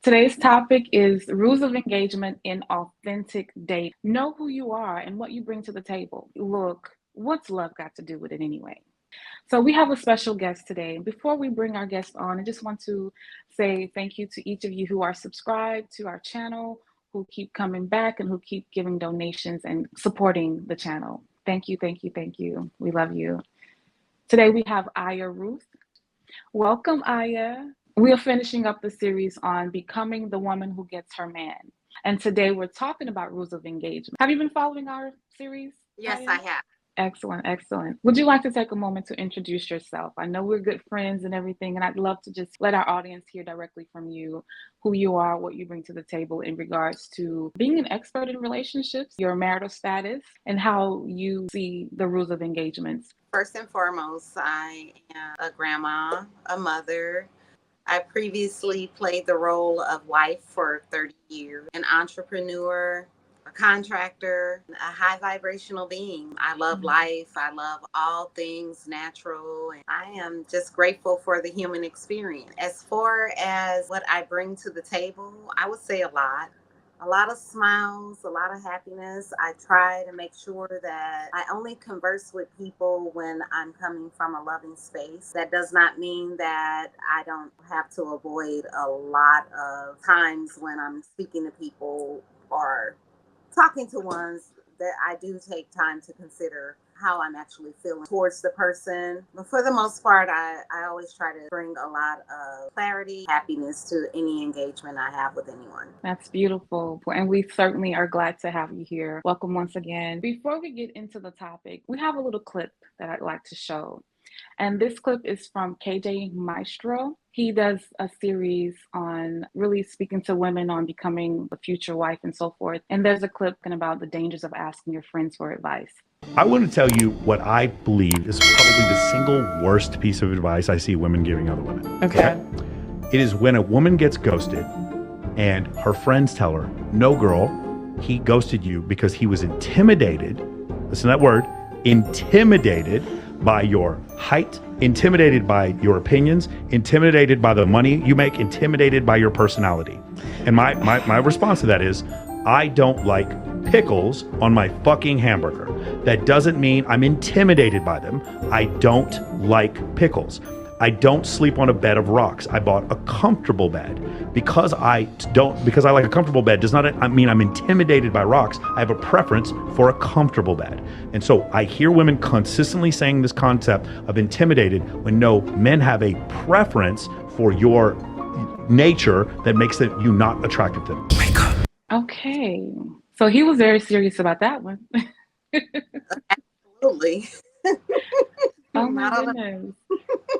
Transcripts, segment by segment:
Today's topic is rules of engagement in authentic dating. Know who you are and what you bring to the table. Look, what's love got to do with it anyway? So, we have a special guest today. Before we bring our guest on, I just want to say thank you to each of you who are subscribed to our channel, who keep coming back, and who keep giving donations and supporting the channel. Thank you, thank you, thank you. We love you. Today we have Aya Ruth. Welcome, Aya. We are finishing up the series on becoming the woman who gets her man. And today we're talking about rules of engagement. Have you been following our series, Yes, Aya? I have. Excellent, excellent. Would you like to take a moment to introduce yourself? I know we're good friends and everything, and I'd love to just let our audience hear directly from you who you are, what you bring to the table in regards to being an expert in relationships, your marital status, and how you see the rules of engagements. First and foremost, I am a grandma, a mother. I previously played the role of wife for 30 years, an entrepreneur, a contractor, a high vibrational being. I love life. I love all things natural. And I am just grateful for the human experience. As far as what I bring to the table, I would say a lot. A lot of smiles, a lot of happiness. I try to make sure that I only converse with people when I'm coming from a loving space. That does not mean that I don't have to avoid a lot of times when I'm speaking to people or talking to ones that I do take time to consider how I'm actually feeling towards the person. But for the most part, I always try to bring a lot of clarity, happiness to any engagement I have with anyone. That's beautiful. And we certainly are glad to have you here. Welcome once again. Before we get into the topic, we have a little clip that I'd like to show. And this clip is from KJ Maestro. He does a series on really speaking to women on becoming a future wife and so forth. And there's a clip about the dangers of asking your friends for advice. I want to tell you what I believe is probably the single worst piece of advice I see women giving other women. Okay. It is when a woman gets ghosted and her friends tell her, no, girl, he ghosted you because he was intimidated. Listen to that word, intimidated by your height, intimidated by your opinions, intimidated by the money you make, intimidated by your personality. And my response to that is, I don't like pickles on my fucking hamburger. That doesn't mean I'm intimidated by them. I don't like pickles. I don't sleep on a bed of rocks. I bought a comfortable bed. Because I like a comfortable bed does not mean I'm intimidated by rocks. I have a preference for a comfortable bed. And so I hear women consistently saying this concept of intimidated when no, men have a preference for your nature that makes you not attractive to them. Okay. So he was very serious about that one. Absolutely. Oh my Not all the goodness.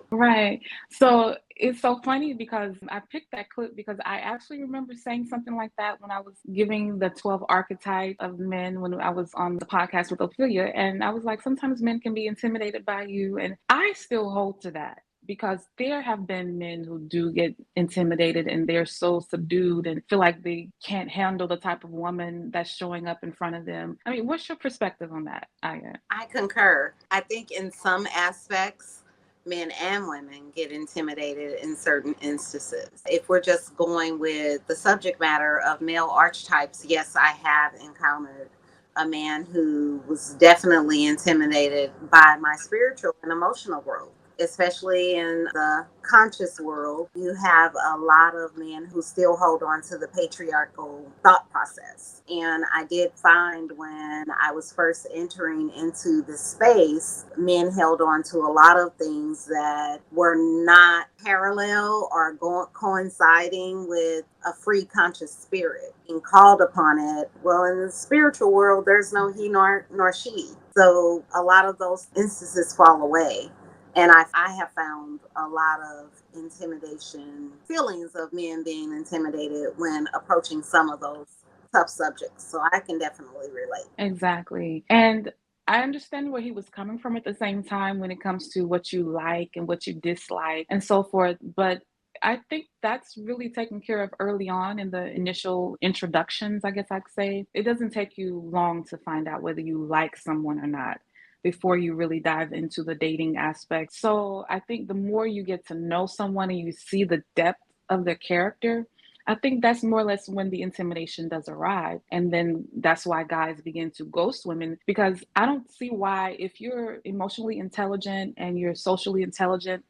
Right. So it's so funny because I picked that clip because I actually remember saying something like that when I was giving the 12 archetype of men when I was on the podcast with Ophelia. And I was like, sometimes men can be intimidated by you. And I still hold to that because there have been men who do get intimidated and they're so subdued and feel like they can't handle the type of woman that's showing up in front of them. I mean, what's your perspective on that, Aya? I concur. I think in some aspects, men and women get intimidated in certain instances. If we're just going with the subject matter of male archetypes, yes, I have encountered a man who was definitely intimidated by my spiritual and emotional growth. Especially in the conscious world, you have a lot of men who still hold on to the patriarchal thought process. And I did find when I was first entering into the space, men held on to a lot of things that were not parallel or coinciding with a free conscious spirit being called upon it. Well, in the spiritual world, there's no he nor she. So a lot of those instances fall away. And I have found a lot of intimidation, feelings of men being intimidated when approaching some of those tough subjects. So I can definitely relate. Exactly. And I understand where he was coming from at the same time when it comes to what you like and what you dislike and so forth. But I think that's really taken care of early on in the initial introductions, I guess I'd say. It doesn't take you long to find out whether you like someone or not before you really dive into the dating aspect. So I think the more you get to know someone and you see the depth of their character, I think that's more or less when the intimidation does arrive. And then that's why guys begin to ghost women, because I don't see why, if you're emotionally intelligent and you're socially intelligent,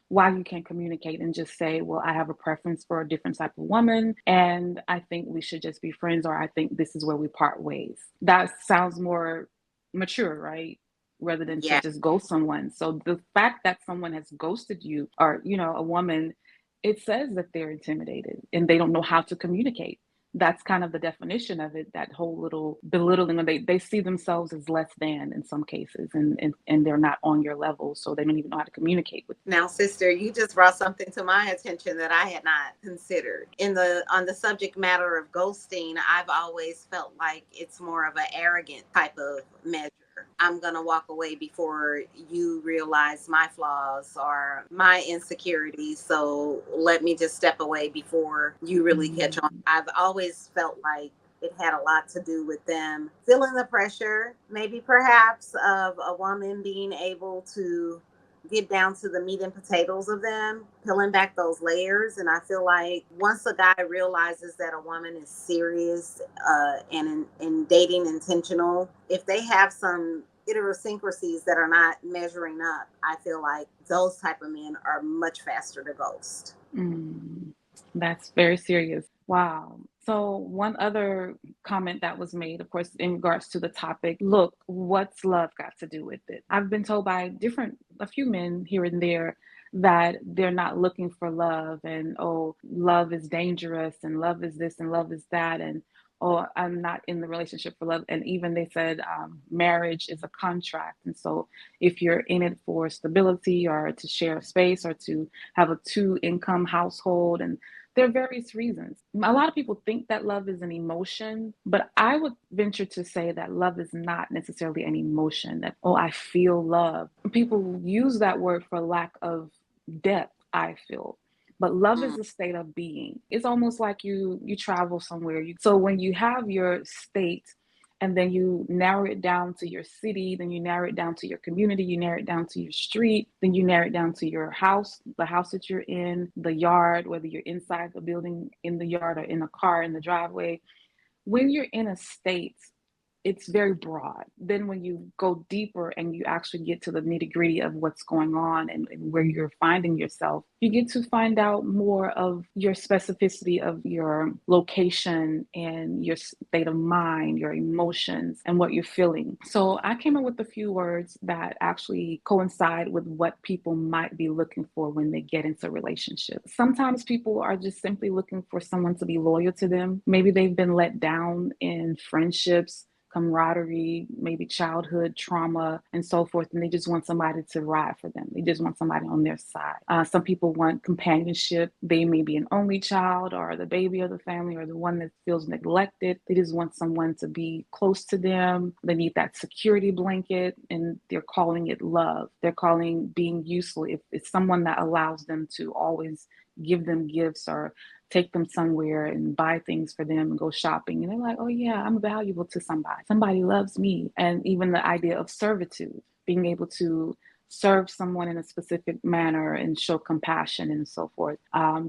why you can't communicate and just say, well, I have a preference for a different type of woman, and I think we should just be friends, or I think this is where we part ways. That sounds more mature, right? Rather than to Yeah. just ghost someone. So the fact that someone has ghosted you, or, a woman, it says that they're intimidated and they don't know how to communicate. That's kind of the definition of it, that whole little belittling. They see themselves as less than in some cases, and they're not on your level, so they don't even know how to communicate with Now, sister, you just brought something to my attention that I had not considered. On the subject matter of ghosting, I've always felt like it's more of an arrogant type of measure. I'm going to walk away before you realize my flaws or my insecurities. So let me just step away before you really catch on. you. I've always felt like it had a lot to do with them feeling the pressure, maybe perhaps of a woman being able to get down to the meat and potatoes of them, peeling back those layers. And I feel like once a guy realizes that a woman is serious and in dating intentional, if they have some idiosyncrasies that are not measuring up, I feel like those type of men are much faster to ghost. Mm, that's very serious. Wow. So, one other comment that was made, of course, in regards to the topic, look, what's love got to do with it? I've been told by a few men here and there, that they're not looking for love, and oh, love is dangerous, and love is this, and love is that, and oh, I'm not in the relationship for love. And even they said marriage is a contract. And so, if you're in it for stability, or to share space, or to have a two income household, and there are various reasons. A lot of people think that love is an emotion, but I would venture to say that love is not necessarily an emotion, that, oh, I feel love. People use that word for lack of depth, I feel. But love Mm. is a state of being. It's almost like you travel somewhere. So when you have your state, and then you narrow it down to your city, then you narrow it down to your community, you narrow it down to your street, then you narrow it down to your house, the house that you're in, the yard, whether you're inside the building, in the yard, or in a car in the driveway. When you're in a state, it's very broad. Then when you go deeper and you actually get to the nitty gritty of what's going on, and where you're finding yourself, you get to find out more of your specificity of your location and your state of mind, your emotions, and what you're feeling. So I came up with a few words that actually coincide with what people might be looking for when they get into relationships. Sometimes people are just simply looking for someone to be loyal to them. Maybe they've been let down in friendships, camaraderie, maybe childhood trauma, and so forth. And they just want somebody to ride for them. They just want somebody on their side. Some people want companionship. They may be an only child, or the baby of the family, or the one that feels neglected. They just want someone to be close to them. They need that security blanket, and they're calling it love. They're calling being useful. If it's someone that allows them to always give them gifts, or take them somewhere and buy things for them and go shopping. And they're like, oh, yeah, I'm valuable to somebody. Somebody loves me. And even the idea of servitude, being able to serve someone in a specific manner and show compassion and so forth.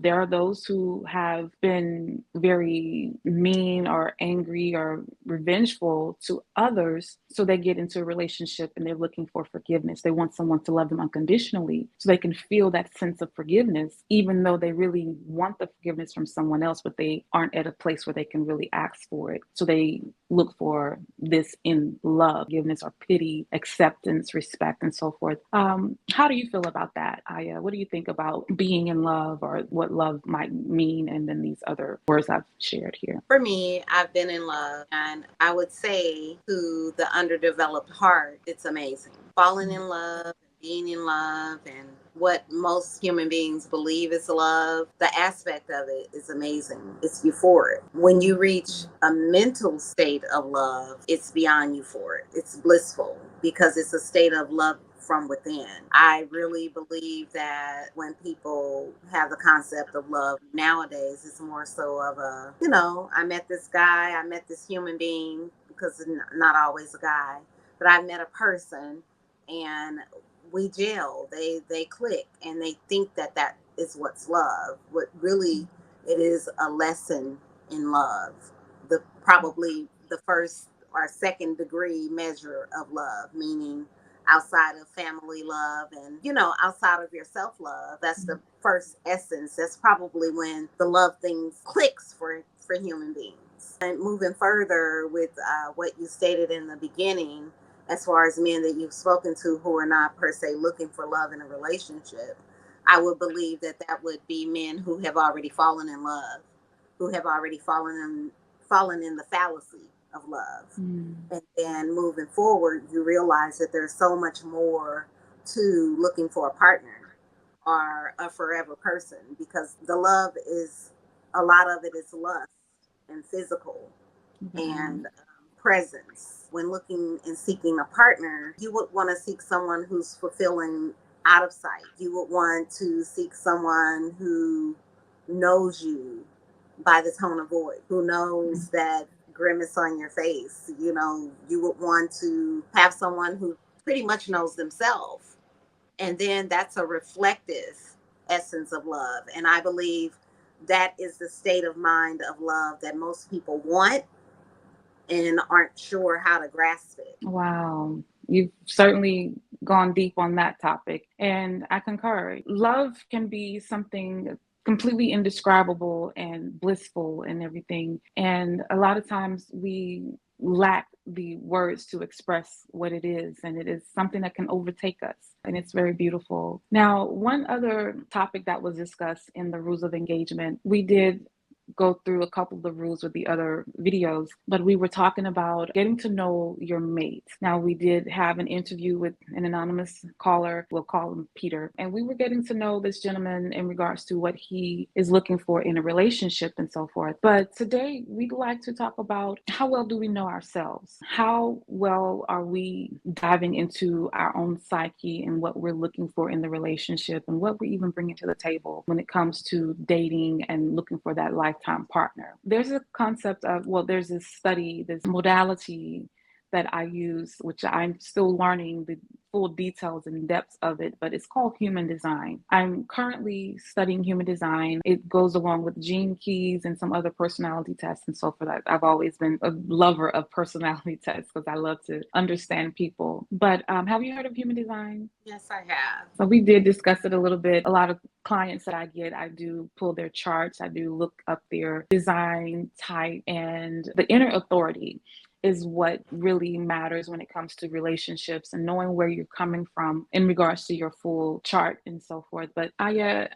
There are those who have been very mean or angry or revengeful to others. So they get into a relationship and they're looking for forgiveness. They want someone to love them unconditionally, so they can feel that sense of forgiveness, even though they really want the forgiveness from someone else, but they aren't at a place where they can really ask for it. So they look for this in love, forgiveness, or pity, acceptance, respect, and so forth. How do you feel about that, Aya? What do you think about being in love, or what love might mean, and then these other words I've shared here? For me, I've been in love, and I would say to the underdeveloped heart, it's amazing. Falling in love, being in love, and what most human beings believe is love, the aspect of it is amazing. It's euphoric. When you reach a mental state of love, it's beyond euphoric. It's blissful, because it's a state of love from within. I really believe that when people have the concept of love nowadays, it's more so of I met this guy, I met this human being, because it's not always a guy, but I met a person, and we gel, they click, and they think that is what's love. What really It is a lesson in love. The probably the first or second degree measure of love, meaning outside of family love and outside of your self love. That's the first essence. That's probably when the love things clicks for human beings. And moving further with what you stated in the beginning, as far as men that you've spoken to who are not per se looking for love in a relationship, I would believe that that would be men who have already fallen in love, who have already fallen in the fallacy of love. And then moving forward, you realize that there's so much more to looking for a partner or a forever person, because the love is, a lot of it is lust and physical and presence. When looking and seeking a partner, you would want to seek someone who's fulfilling out of sight. You would want to seek someone who knows you by the tone of voice, who knows that grimace on your face. You would want to have someone who pretty much knows themselves. And then that's a reflective essence of love. And I believe that is the state of mind of love that most people want and aren't sure how to grasp it. Wow. You've certainly gone deep on that topic, and I concur. Love can be something completely indescribable and blissful and everything. And a lot of times we lack the words to express what it is, and it is something that can overtake us. And it's very beautiful. Now, one other topic that was discussed in the rules of engagement, we did go through a couple of the rules with the other videos, but we were talking about getting to know your mate. Now, we did have an interview with an anonymous caller, we'll call him Peter, and we were getting to know this gentleman in regards to what he is looking for in a relationship and so forth. But today, we'd like to talk about how well do we know ourselves? How well are we diving into our own psyche and what we're looking for in the relationship and what we're even bringing to the table when it comes to dating and looking for that lifetime partner? There's a concept of, well, there's this study, this modality that I use, which I'm still learning the full details and depths of it, but it's called human design. I'm currently studying human design. It goes along with gene keys and some other personality tests and so forth. I've always been a lover of personality tests because I love to understand people. But have you heard of human design? Yes, I have. So we did discuss it a little bit. A lot of clients that I get, I do pull their charts. I do look up their design type, and the inner authority is what really matters when it comes to relationships and knowing where you're coming from in regards to your full chart and so forth. But I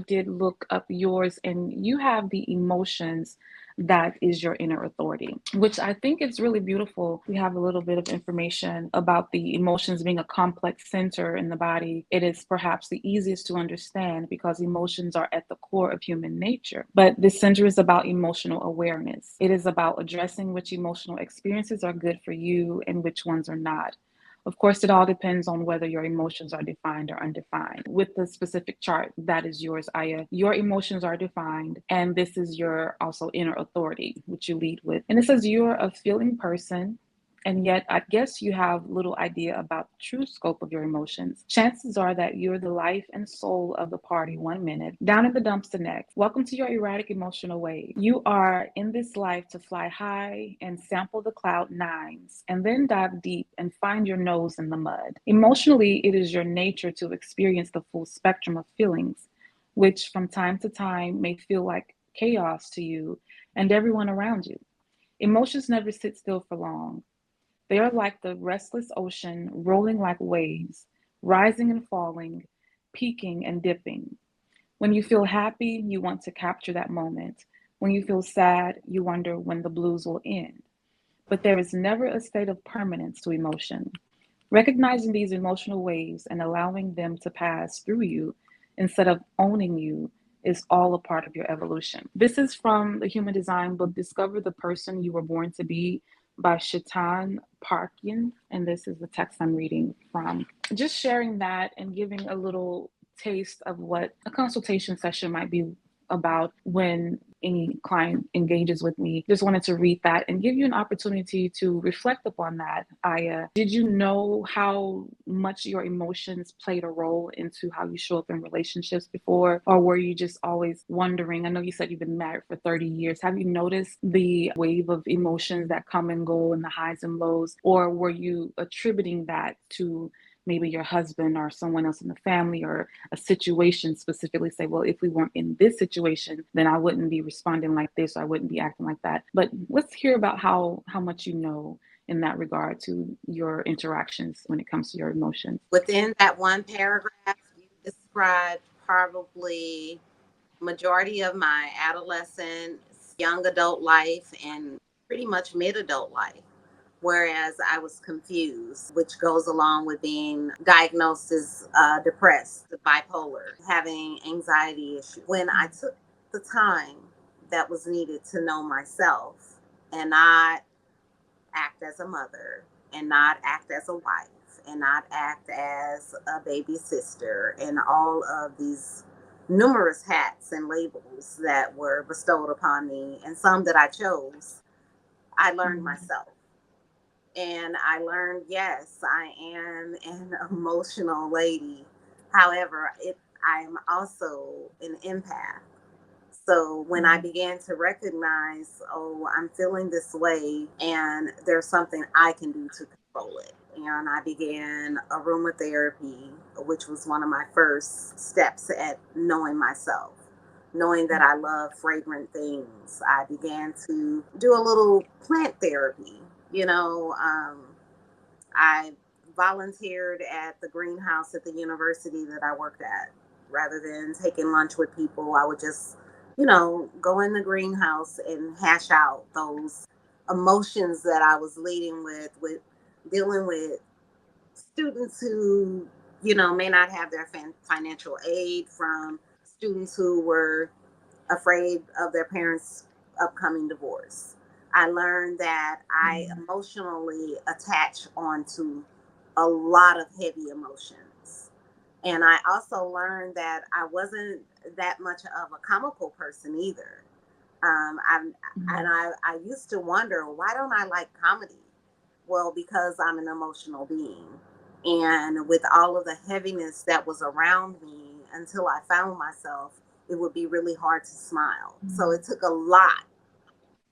did look up yours, and you have the emotions that is your inner authority, which I think is really beautiful. We have a little bit of information about the emotions being a complex center in the body. It is perhaps the easiest to understand because emotions are at the core of human nature. But this center is about emotional awareness. It is about addressing which emotional experiences are good for you and which ones are not. Of course, it all depends on whether your emotions are defined or undefined. With the specific chart that is yours, Aya, your emotions are defined, and this is your also inner authority, which you lead with. And it says you're a feeling person, and yet I guess you have little idea about the true scope of your emotions. Chances are that you're the life and soul of the party 1 minute, down in the dumps the next. Welcome to your erratic emotional wave. You are in this life to fly high and sample the cloud nines, and then dive deep and find your nose in the mud. Emotionally, it is your nature to experience the full spectrum of feelings, which from time to time may feel like chaos to you and everyone around you. Emotions never sit still for long. They are like the restless ocean, rolling like waves, rising and falling, peaking and dipping. When you feel happy, you want to capture that moment. When you feel sad, you wonder when the blues will end. But there is never a state of permanence to emotion. Recognizing these emotional waves and allowing them to pass through you instead of owning you is all a part of your evolution. This is from the Human Design book, Discover the Person You Were Born to Be by Shaitan Parkian. And this is the text I'm reading from. Just sharing that and giving a little taste of what a consultation session might be about when any client engages with me. Just wanted to read that and give you an opportunity to reflect upon that. Aya, did you know how much your emotions played a role into how you show up in relationships before? Or were you just always wondering? I know you said you've been married for 30 years. Have you noticed the wave of emotions that come and go and the highs and lows? Or were you attributing that to maybe your husband or someone else in the family or a situation specifically? Say, well, if we weren't in this situation, then I wouldn't be responding like this, or I wouldn't be acting like that. But let's hear about how much you know in that regard to your interactions when it comes to your emotions. Within that one paragraph, you described probably majority of my adolescent, young adult life, and pretty much mid adult life. Whereas I was confused, which goes along with being diagnosed as depressed, bipolar, having anxiety issues. When I took the time that was needed to know myself and not act as a mother and not act as a wife and not act as a baby sister and all of these numerous hats and labels that were bestowed upon me and some that I chose, I learned myself. And I learned, yes, I am an emotional lady. However, I'm also an empath. So when I began to recognize, oh, I'm feeling this way and there's something I can do to control it. And I began aromatherapy, which was one of my first steps at knowing myself, knowing that I love fragrant things. I began to do a little plant therapy. I volunteered at the greenhouse at the university that I worked at. Rather than taking lunch with people, I would just, go in the greenhouse and hash out those emotions that I was leading with dealing with students who, may not have their financial aid, from students who were afraid of their parents' upcoming divorce. I learned that I emotionally attach onto a lot of heavy emotions. And I also learned that I wasn't that much of a comical person either. I used to wonder, why don't I like comedy? Well, because I'm an emotional being. And with all of the heaviness that was around me, until I found myself, it would be really hard to smile. So it took a lot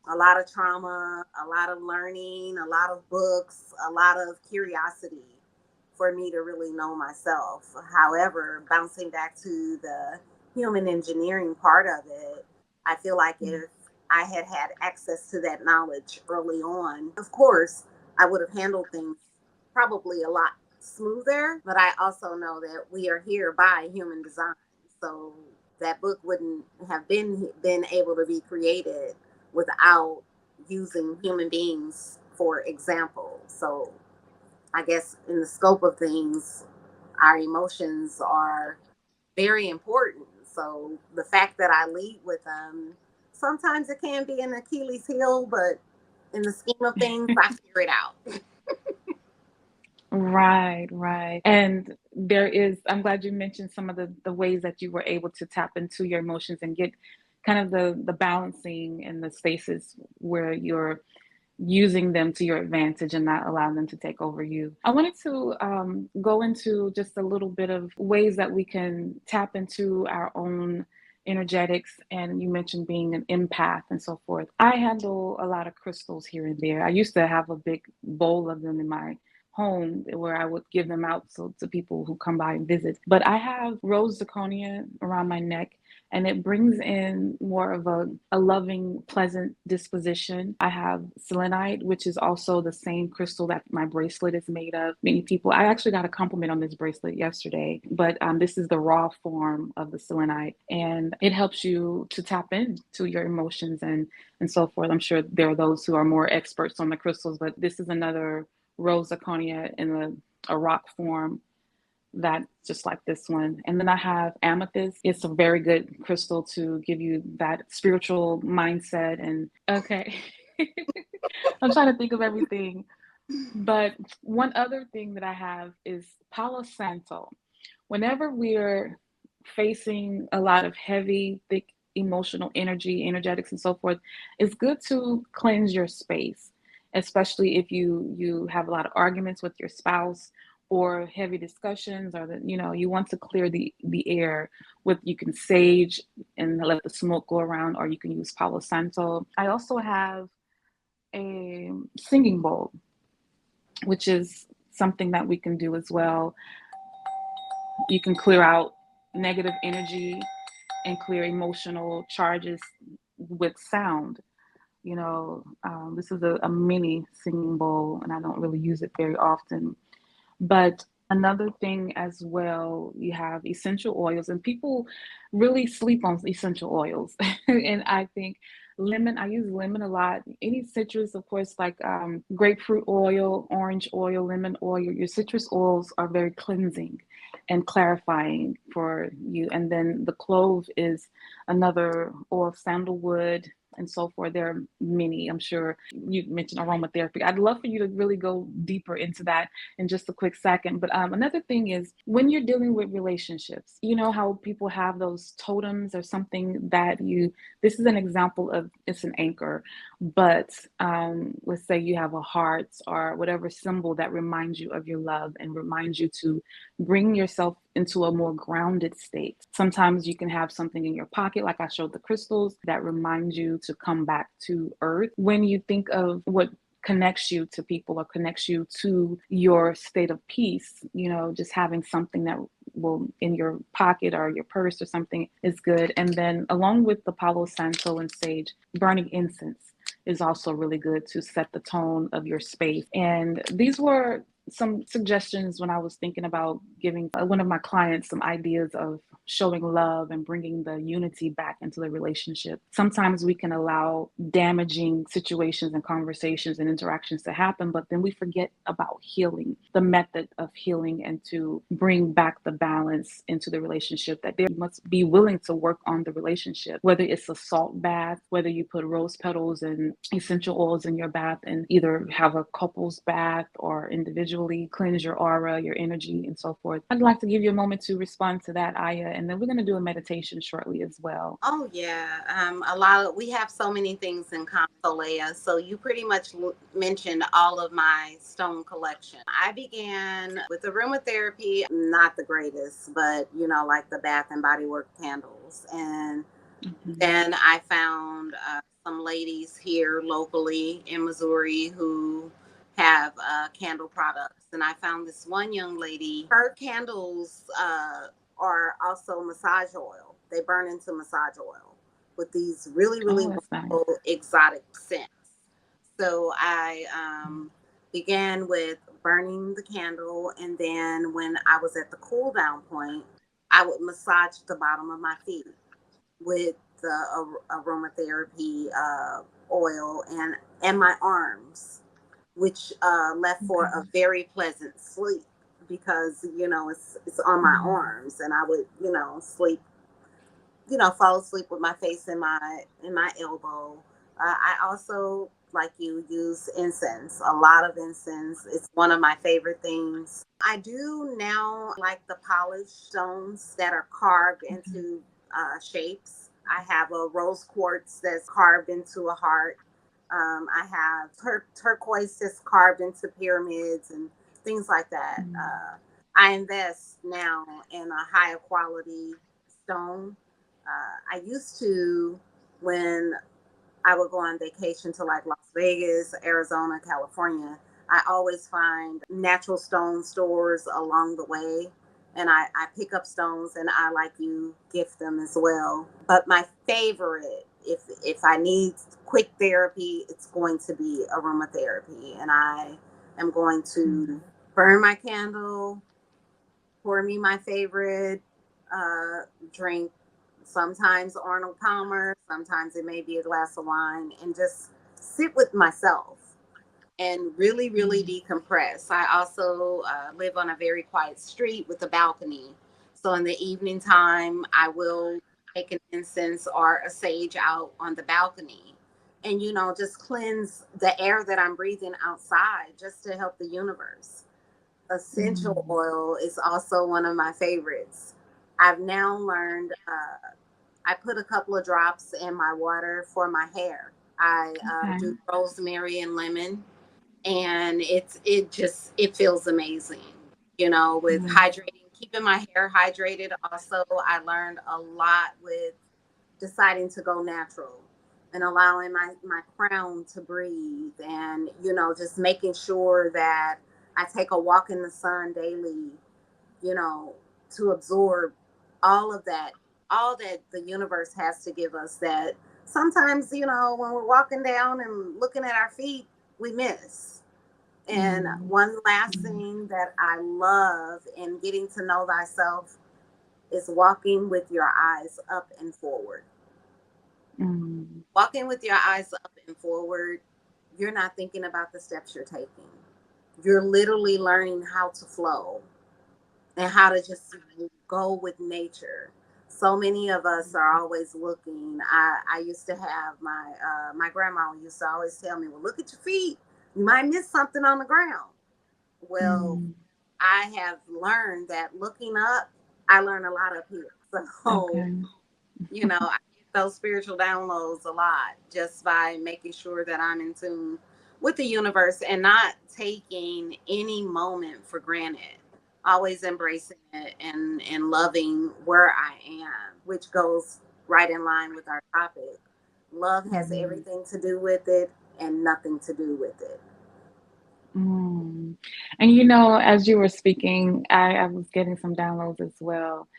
of trauma, a lot of learning, a lot of books, a lot of curiosity for me to really know myself. However, bouncing back to the human engineering part of it, I feel like if I had had access to that knowledge early on, of course, I would have handled things probably a lot smoother. But I also know that we are here by human design. So that book wouldn't have been able to be created without using human beings for example. So I guess in the scope of things, our emotions are very important. So the fact that I lead with them, sometimes it can be an Achilles heel, but in the scheme of things, I figure it out. Right, right. And I'm glad you mentioned some of the ways that you were able to tap into your emotions and get kind of the balancing and the spaces where you're using them to your advantage and not allowing them to take over you. I wanted to go into just a little bit of ways that we can tap into our own energetics. And you mentioned being an empath and so forth. I handle a lot of crystals here and there. I used to have a big bowl of them in my home where I would give them out to people who come by and visit. But I have rose zirconia around my neck, and it brings in more of a loving, pleasant disposition. I have selenite, which is also the same crystal that my bracelet is made of. Many people, I actually got a compliment on this bracelet yesterday, but this is the raw form of the selenite, and it helps you to tap into your emotions and so forth. I'm sure there are those who are more experts on the crystals, but this is another rose zirconia in a rock form that just like this one. And then I have amethyst. It's a very good crystal to give you that spiritual mindset. And okay, I'm trying to think of everything. But one other thing that I have is Palo Santo. Whenever we're facing a lot of heavy, thick emotional energy, energetics, and so forth, it's good to cleanse your space, especially if you have a lot of arguments with your spouse or heavy discussions, or that you want to clear the air with, you can sage and let the smoke go around, or you can use Palo Santo. I also have a singing bowl, which is something that we can do as well. You can clear out negative energy and clear emotional charges with sound. This is a mini singing bowl, and I don't really use it very often. But another thing as well, you have essential oils, and people really sleep on essential oils. And I think lemon, I use lemon a lot. Any citrus, of course, like grapefruit oil, orange oil, lemon oil, your citrus oils are very cleansing and clarifying for you. And then the clove is another oil, sandalwood, and so forth. There are many. I'm sure you mentioned aromatherapy. I'd love for you to really go deeper into that in just a quick second. But another thing is, when you're dealing with relationships, you know how people have those totems or something that this is an example of, it's an anchor, but let's say you have a heart or whatever symbol that reminds you of your love and reminds you to bring yourself into a more grounded state. Sometimes you can have something in your pocket, like I showed the crystals, that remind you to come back to earth. When you think of what connects you to people or connects you to your state of peace, just having something that will in your pocket or your purse or something is good. And then along with the Palo Santo and sage, burning incense is also really good to set the tone of your space. And these were some suggestions when I was thinking about giving one of my clients some ideas of showing love and bringing the unity back into the relationship. Sometimes we can allow damaging situations and conversations and interactions to happen, but then we forget about healing, the method of healing, and to bring back the balance into the relationship. That they must be willing to work on the relationship, whether it's a salt bath, whether you put rose petals and essential oils in your bath and either have a couple's bath or individually cleanse your aura, your energy, and so forth. I'd like to give you a moment to respond to that, Aya, and then we're going to do a meditation shortly as well. Oh yeah, we have so many things in common, Soleah. So you pretty much mentioned all of my stone collection. I began with aromatherapy, not the greatest, but like the Bath and Body Work candles, and then I found some ladies here locally in Missouri who have candle products, and I found this one young lady. Her candles are also massage oil. They burn into massage oil with these really, really wonderful exotic scents. So I began with burning the candle, and then when I was at the cool down point, I would massage the bottom of my feet with the aromatherapy oil, and my arms, which left for a very pleasant sleep, because it's on my arms, and I would sleep, fall asleep with my face in my elbow. I also, like you, use incense, a lot of incense. It's one of my favorite things. I do now like the polished stones that are carved into shapes. I have a rose quartz that's carved into a heart. I have turquoise that's carved into pyramids and things like that. I invest now in a higher quality stone. I used to, when I would go on vacation to like Las Vegas, Arizona, California, I always find natural stone stores along the way. And I pick up stones, and I, like you, gift them as well. But my favorite, if I need quick therapy, it's going to be aromatherapy. And I am going to burn my candle, pour me my favorite drink, sometimes Arnold Palmer, sometimes it may be a glass of wine, and just sit with myself and really, really decompress. I also live on a very quiet street with a balcony. So in the evening time, I will take an incense or a sage out on the balcony and, just cleanse the air that I'm breathing outside, just to help the universe. Essential oil is also one of my favorites. I've now learned I put a couple of drops in my water for my hair. I Okay. do rosemary and lemon, and it feels amazing. You know, with Mm, hydrating, keeping my hair hydrated. Also, I learned a lot with deciding to go natural and allowing my crown to breathe, and just making sure that I take a walk in the sun daily, you know, to absorb all of that, all that the universe has to give us, that sometimes, when we're walking down and looking at our feet, we miss. And mm, one last mm, thing that I love in getting to know thyself is walking with your eyes up and forward. mm, Walking with your eyes up and forward, you're not thinking about the steps you're taking. You're literally learning how to flow and how to just go with nature. So many of us are always looking. I used to have my grandma used to always tell me, "Well, look at your feet. You might miss something on the ground." Well, mm. I have learned that looking up, I learn a lot up here. So Okay. I get those spiritual downloads a lot just by making sure that I'm in tune with the universe and not taking any moment for granted. Always embracing it and loving where I am, which goes right in line with our topic. Love has Mm, everything to do with it and nothing to do with it. mm. And as you were speaking, I was getting some downloads as well.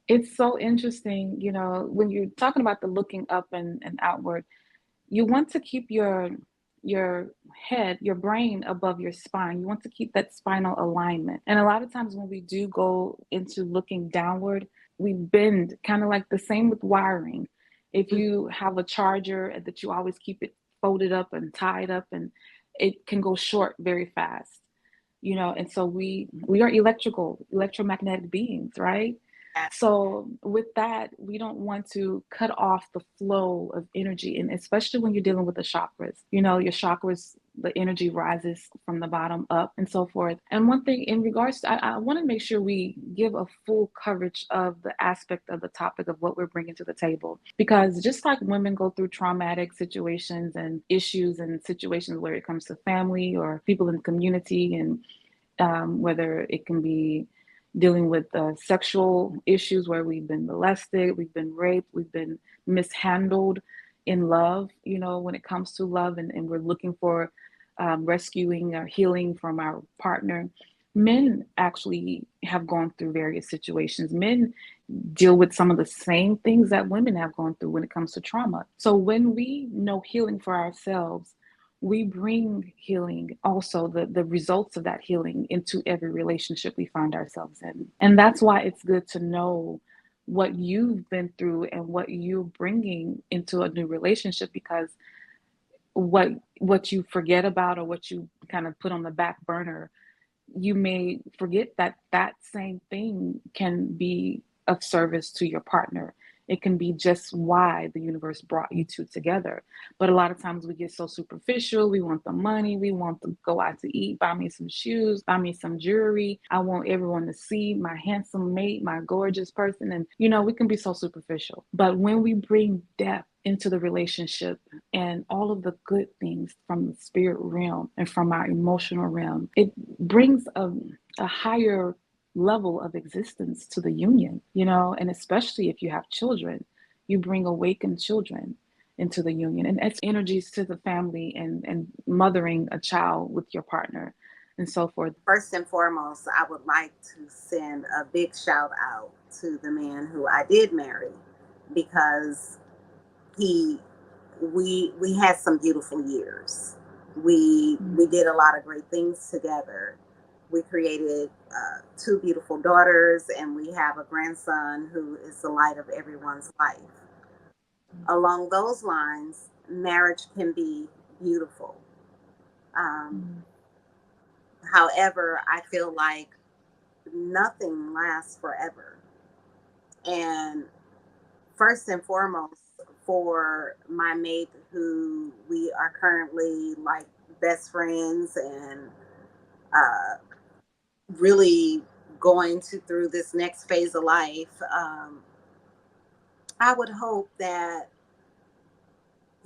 It's so interesting, when you're talking about the looking up and outward, you want to keep your head, your brain above your spine. You want to keep that spinal alignment. And a lot of times when we do go into looking downward, we bend, kind of like the same with wiring. If you have a charger that you always keep it folded up and tied up, and it can go short very fast. And so we are electromagnetic beings, right? So with that, we don't want to cut off the flow of energy, and especially when you're dealing with the chakras. Your chakras, the energy rises from the bottom up and so forth. And one thing in regards to, I want to make sure we give a full coverage of the aspect of the topic of what we're bringing to the table, because just like women go through traumatic situations and issues and situations where it comes to family or people in the community, and whether it can be dealing with sexual issues where we've been molested, we've been raped, we've been mishandled in love, when it comes to love, and we're looking for rescuing or healing from our partner. Men actually have gone through various situations. Men deal with some of the same things that women have gone through when it comes to trauma. So when we know healing for ourselves, we bring healing, also the results of that healing, into every relationship we find ourselves in. And that's why it's good to know what you've been through and what you're bringing into a new relationship, because what you forget about, or what you kind of put on the back burner, you may forget that that same thing can be of service to your partner. It can be just why the universe brought you two together. But a lot of times we get so superficial. We want the money. We want to go out to eat, buy me some shoes, buy me some jewelry. I want everyone to see my handsome mate, my gorgeous person. And, we can be so superficial. But when we bring depth into the relationship and all of the good things from the spirit realm and from our emotional realm, it brings a higher level of existence to the union, and especially if you have children, you bring awakened children into the union, and it's energies to the family, and mothering a child with your partner and so forth. First and foremost, I would like to send a big shout out to the man who I did marry, because he we had some beautiful years. We Mm, did a lot of great things together. We created two beautiful daughters, and we have a grandson who is the light of everyone's life. Along those lines, marriage can be beautiful. Um, mm, However, I feel like nothing lasts forever. And first and foremost, for my mate, who we are currently like best friends, and uh, really going to through this next phase of life, I would hope that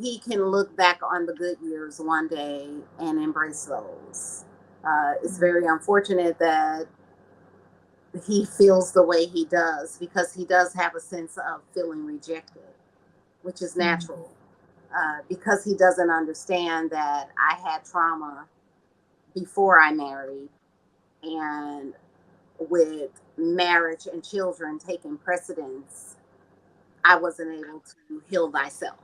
he can look back on the good years one day and embrace those. It's very unfortunate that he feels the way he does, because he does have a sense of feeling rejected, which is Mm-hmm. natural. Because he doesn't understand that I had trauma before I married, and with marriage and children taking precedence, I wasn't able to heal thyself.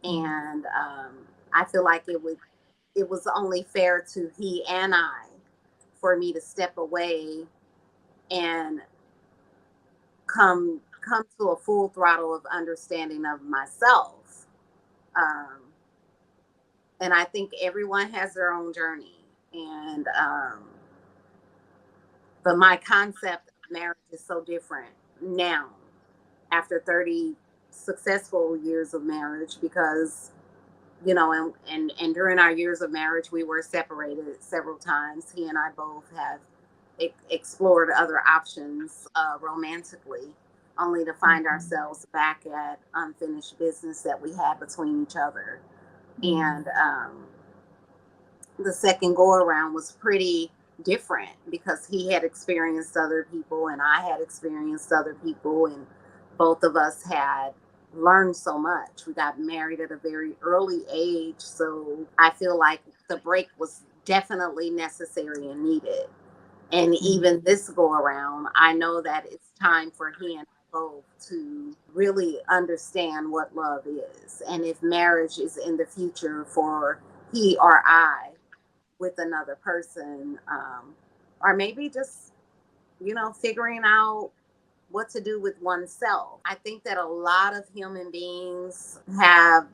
And I feel like it was only fair to he and I for me to step away and come to a full throttle of understanding of myself. Um, and I think everyone has their own journey. And but my concept of marriage is so different now after 30 successful years of marriage, because and during our years of marriage we were separated several times. He and I both have explored other options romantically, only to find Mm-hmm. ourselves back at unfinished business that we had between each other. And Mm-hmm. the second go around was pretty different, because he had experienced other people and I had experienced other people, and both of us had learned so much. We got married at a very early age, so I feel like the break was definitely necessary and needed. And even Mm-hmm. this go around, I know that it's time for he and I both to really understand what love is, and if marriage is in the future for he or I with another person, or maybe just figuring out what to do with oneself. I think that a lot of human beings have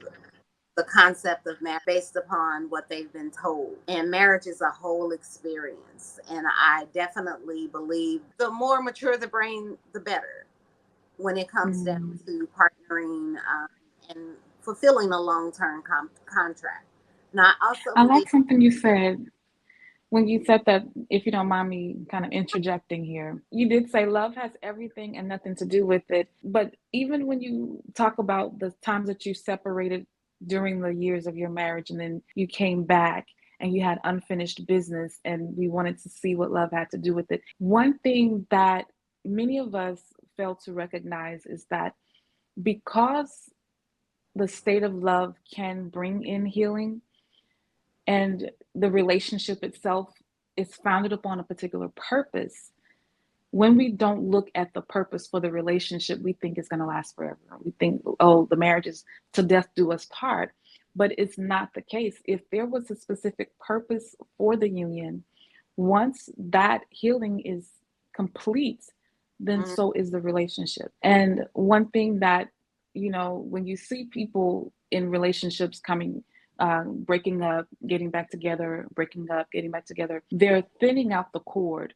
the concept of marriage based upon what they've been told. And marriage is a whole experience. And I definitely believe the more mature the brain, the better when it comes down Mm-hmm. to partnering and fulfilling a long term contract. Now, I also I believe. like something you said when you said that, if you don't mind me kind of interjecting here. You did say love has everything and nothing to do with it. But even when you talk about the times that you separated during the years of your marriage and then you came back and you had unfinished business and we wanted to see what love had to do with it, one thing that many of us fail to recognize is that because the state of love can bring in healing, and the relationship itself is founded upon a particular purpose, when we don't look at the purpose for the relationship, we think it's going to last forever. We think, oh, the marriage is to death do us part. But it's not the case. If there was a specific purpose for the union, once that healing is complete, then Mm, so is the relationship. And one thing that, when you see people in relationships coming, breaking up, getting back together, breaking up, getting back together, they're thinning out the cord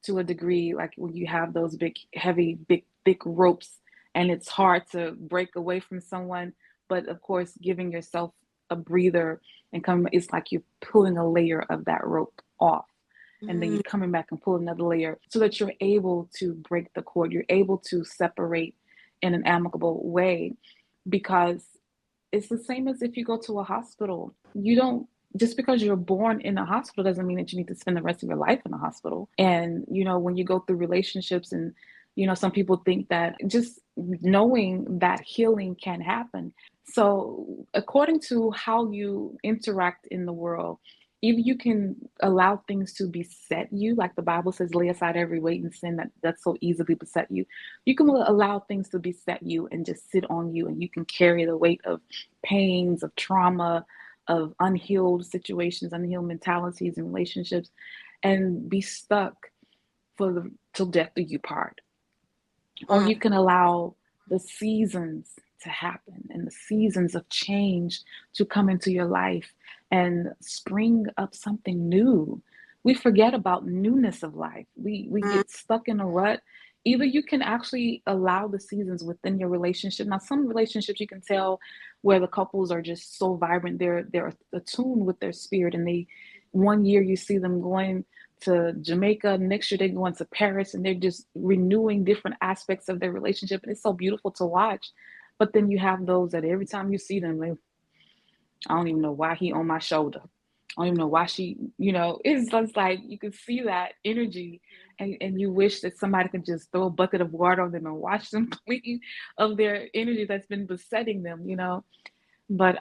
to a degree, like when you have those big, heavy, big, thick ropes, and it's hard to break away from someone. But of course, giving yourself a breather and come, it's like you're pulling a layer of that rope off. And then mm, you're coming back and pull another layer so that you're able to break the cord. You're able to separate in an amicable way, because it's the same as if you go to a hospital. You don't, just because you're born in a hospital doesn't mean that you need to spend the rest of your life in a hospital. And when you go through relationships, and some people think that just knowing that healing can happen. So according to how you interact in the world, either you can allow things to beset you, like the Bible says, lay aside every weight and sin that so easily beset you. You can allow things to beset you and just sit on you, and you can carry the weight of pains, of trauma, of unhealed situations, unhealed mentalities and relationships, and be stuck for the till death do you part. Or mm, you can allow the seasons to happen and the seasons of change to come into your life and spring up something new. We forget about newness of life. We mm, get stuck in a rut. Either you can actually allow the seasons within your relationship. Now, some relationships you can tell where the couples are just so vibrant, they're attuned with their spirit, and they, one year you see them going to Jamaica. Next year they're going to Paris, and they're just renewing different aspects of their relationship. And it's so beautiful to watch. But then you have those that every time you see them, I don't even know why he on my shoulder. I don't even know why she, it's just like you can see that energy, and you wish that somebody could just throw a bucket of water on them and wash them clean of their energy that's been besetting them. But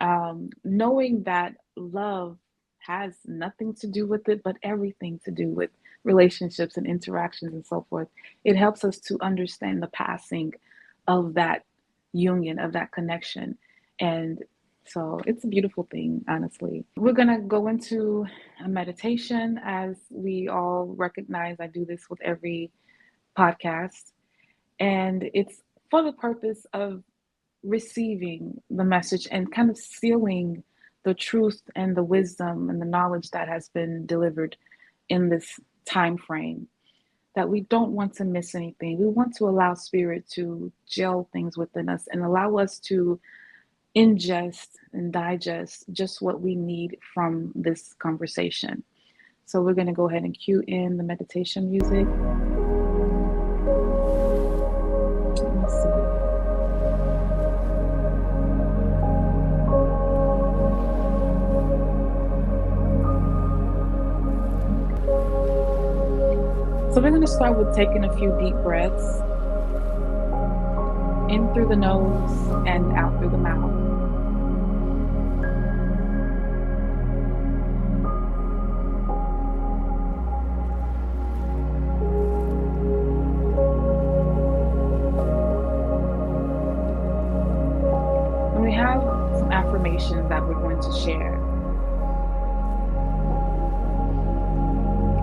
knowing that love has nothing to do with it, but everything to do with relationships and interactions and so forth, it helps us to understand the passing of that union, of that connection. And so it's a beautiful thing, honestly. We're going to go into a meditation. As we all recognize, I do this with every podcast, and it's for the purpose of receiving the message and kind of sealing the truth and the wisdom and the knowledge that has been delivered in this time frame, that we don't want to miss anything. We want to allow spirit to gel things within us and allow us to ingest and digest just what we need from this conversation. So we're going to go ahead and cue in the meditation music. Let me see. So we're going to start with taking a few deep breaths in through the nose and out through the mouth. And we have some affirmations that we're going to share.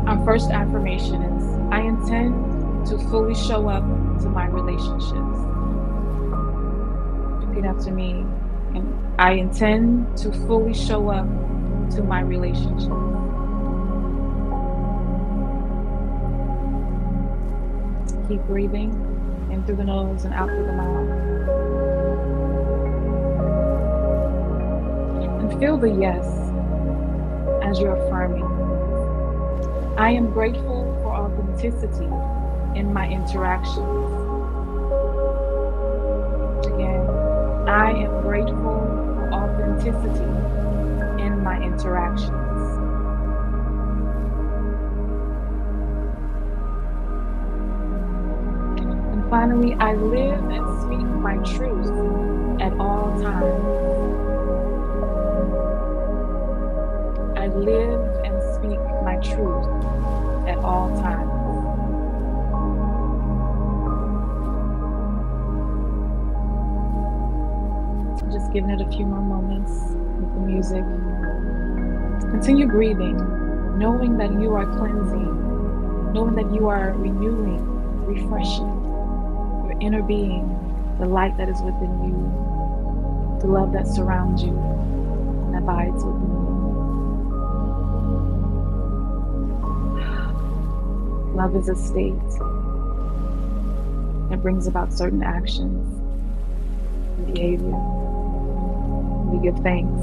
Our first affirmation is, I intend to fully show up to my relationships. Repeat after me. And I intend to fully show up to my relationships. Keep breathing in through the nose and out through the mouth. And feel the yes as you're affirming. I am grateful for authenticity in my interactions. Again, I am grateful for authenticity in my interactions. And finally, I live and speak my truth at all times. I live and speak my truth at all times. Just giving it a few more moments with the music. Continue breathing, knowing that you are cleansing, knowing that you are renewing, refreshing your inner being, the light that is within you, the love that surrounds you and abides within you. Love is a state. It brings about certain actions and behavior. We give thanks.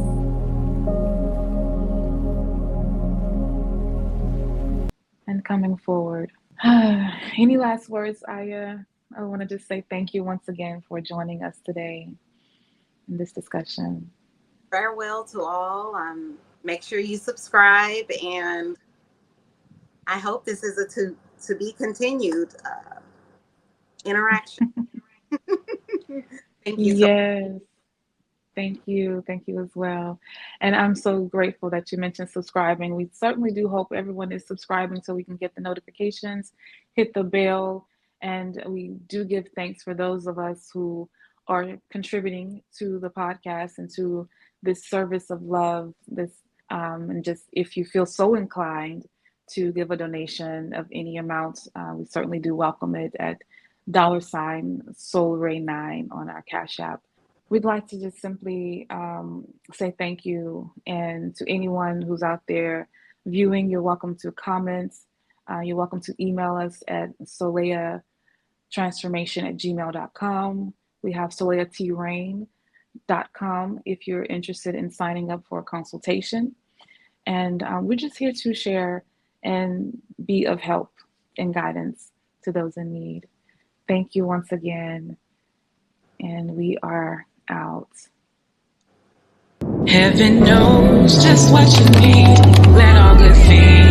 And coming forward. Any last words, Aya? I want to just say thank you once again for joining us today in this discussion. Farewell to all. Make sure you subscribe, and I hope this is a to be continued interaction. Thank you. Yes. Thank you. Thank you as well. And I'm so grateful that you mentioned subscribing. We certainly do hope everyone is subscribing so we can get the notifications, hit the bell, and we do give thanks for those of us who are contributing to the podcast and to this service of love. And just if you feel so inclined to give a donation of any amount, we certainly do welcome it at $Rayne9 on our Cash App. We'd like to just simply say thank you. And to anyone who's out there viewing, you're welcome to comment. You're welcome to email us at soleahtransformation@gmail.com. We have soleahtRayne.com if you're interested in signing up for a consultation. And we're just here to share and be of help and guidance to those in need. Thank you once again, and we are out. Heaven knows just what you need. Let all good things